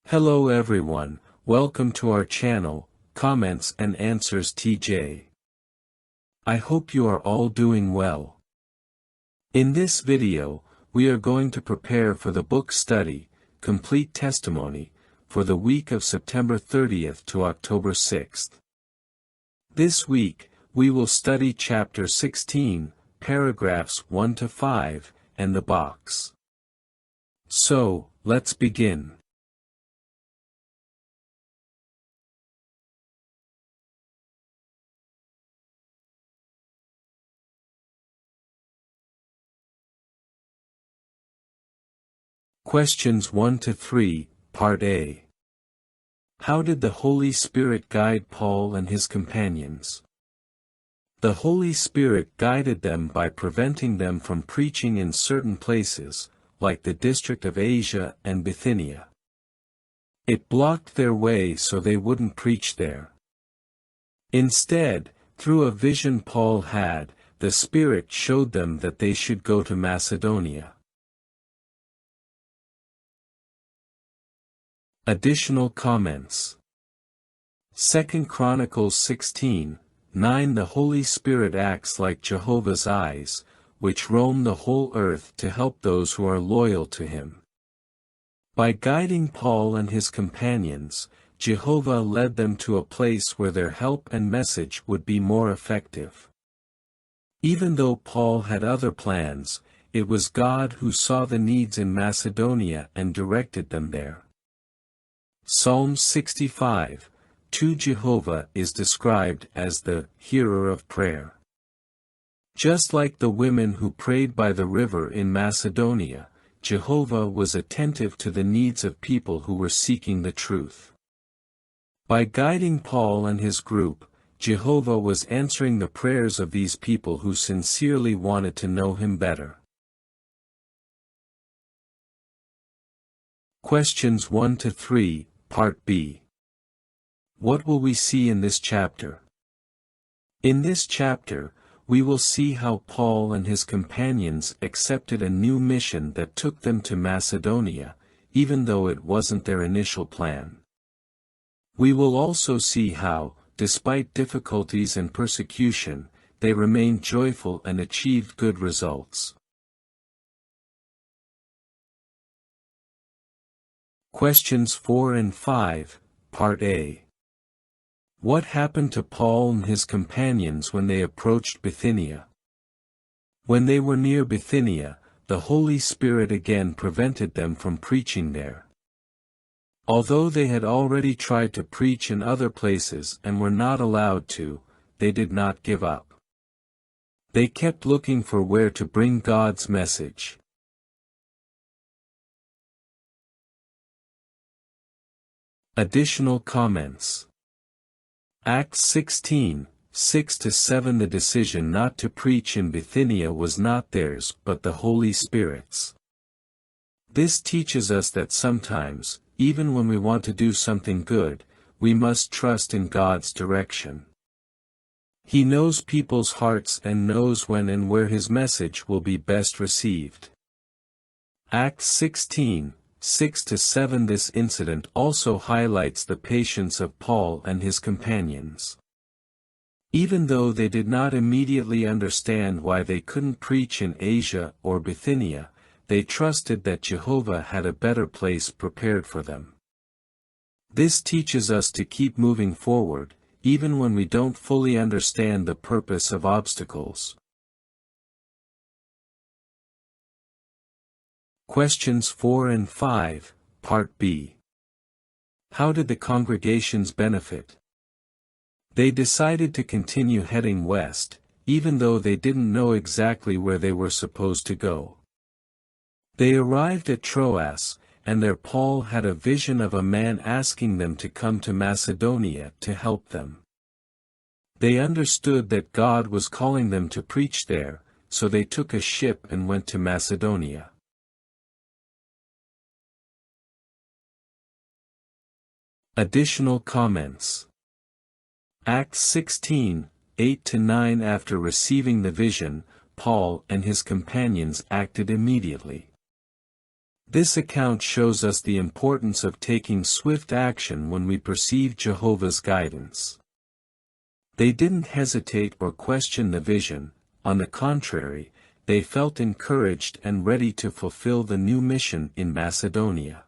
Hello everyone, welcome to our channel, Comments and Answers TJ. I hope you are all doing well. In this video, we are going to prepare for the book study, Complete Testimony, for the week of September 30th to October 6th. This week, we will study chapter 16, paragraphs 1 to 5, and the box. So, let's begin. Questions 1 to 3, Part A. How did the Holy Spirit guide Paul and his companions? The Holy Spirit guided them by preventing them from preaching in certain places, like the district of Asia and Bithynia. It blocked their way so they wouldn't preach there. Instead, through a vision Paul had, the Spirit showed them that they should go to Macedonia. Additional comments. 2 Chronicles 16:9 The Holy Spirit acts like Jehovah's eyes, which roam the whole earth to help those who are loyal to him. By guiding Paul and his companions, Jehovah led them to a place where their help and message would be more effective. Even though Paul had other plans, it was God who saw the needs in Macedonia and directed them there. Psalm 65:2 Jehovah is described as the hearer of prayer. Just like the women who prayed by the river in Macedonia, Jehovah was attentive to the needs of people who were seeking the truth. By guiding Paul and his group, Jehovah was answering the prayers of these people who sincerely wanted to know him better. Questions 1 to 3, Part B. What will we see in this chapter? In this chapter, we will see how Paul and his companions accepted a new mission that took them to Macedonia, even though it wasn't their initial plan. We will also see how, despite difficulties and persecution, they remained joyful and achieved good results. Questions 4 and 5, Part A. What happened to Paul and his companions when they approached Bithynia? When they were near Bithynia, the Holy Spirit again prevented them from preaching there. Although they had already tried to preach in other places and were not allowed to, they did not give up. They kept looking for where to bring God's message. Additional comments. Acts 16:6-7 The decision not to preach in Bithynia was not theirs but the Holy Spirit's. This teaches us that sometimes, even when we want to do something good, we must trust in God's direction. He knows people's hearts and knows when and where his message will be best received. Acts 16:6-7 This incident also highlights the patience of Paul and his companions. Even though they did not immediately understand why they couldn't preach in Asia or Bithynia, they trusted that Jehovah had a better place prepared for them. This teaches us to keep moving forward, even when we don't fully understand the purpose of obstacles. Questions 4 and 5, Part B. How did the congregations benefit? They decided to continue heading west, even though they didn't know exactly where they were supposed to go. They arrived at Troas, and there Paul had a vision of a man asking them to come to Macedonia to help them. They understood that God was calling them to preach there, so they took a ship and went to Macedonia. Additional comments. Acts 16:8-9 After receiving the vision, Paul and his companions acted immediately. This account shows us the importance of taking swift action when we perceive Jehovah's guidance. They didn't hesitate or question the vision, on the contrary, they felt encouraged and ready to fulfill the new mission in Macedonia.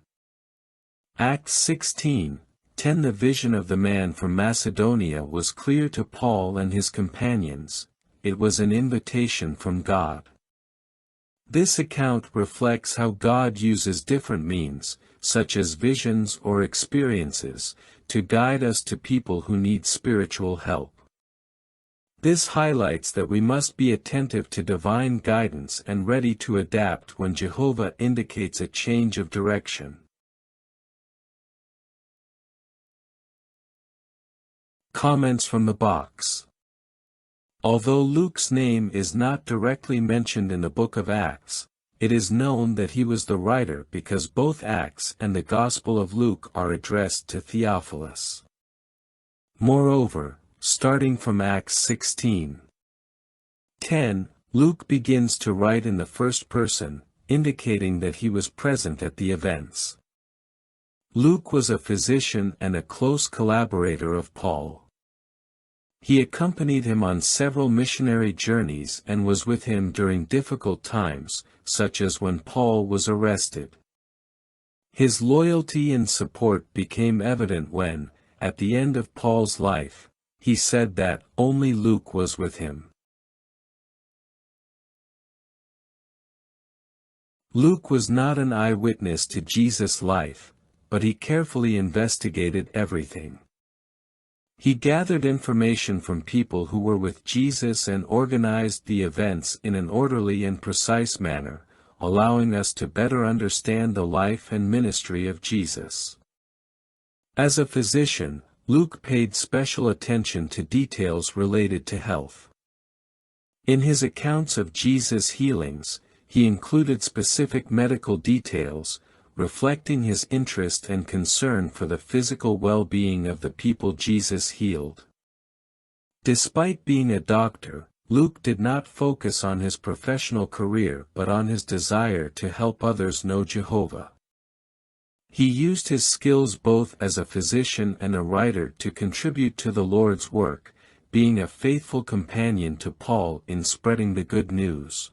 Acts 16:10 The vision of the man from Macedonia was clear to Paul and his companions. It was an invitation from God. This account reflects how God uses different means, such as visions or experiences, to guide us to people who need spiritual help. This highlights that we must be attentive to divine guidance and ready to adapt when Jehovah indicates a change of direction. Comments from the box. Although Luke's name is not directly mentioned in the book of Acts, it is known that he was the writer because both Acts and the Gospel of Luke are addressed to Theophilus. Moreover, starting from Acts 16:10, Luke begins to write in the first person, indicating that he was present at the events. Luke was a physician and a close collaborator of Paul. He accompanied him on several missionary journeys and was with him during difficult times, such as when Paul was arrested. His loyalty and support became evident when, at the end of Paul's life, he said that only Luke was with him. Luke was not an eyewitness to Jesus' life, but he carefully investigated everything. He gathered information from people who were with Jesus and organized the events in an orderly and precise manner, allowing us to better understand the life and ministry of Jesus. As a physician, Luke paid special attention to details related to health. In his accounts of Jesus' healings, he included specific medical details, reflecting his interest and concern for the physical well-being of the people Jesus healed. Despite being a doctor, Luke did not focus on his professional career but on his desire to help others know Jehovah. He used his skills both as a physician and a writer to contribute to the Lord's work, being a faithful companion to Paul in spreading the good news.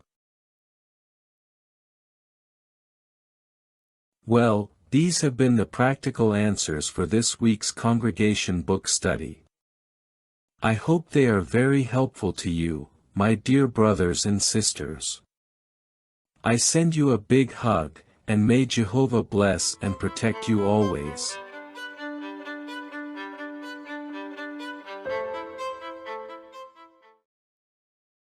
Well, these have been the practical answers for this week's congregation book study. I hope they are very helpful to you, my dear brothers and sisters. I send you a big hug, and may Jehovah bless and protect you always.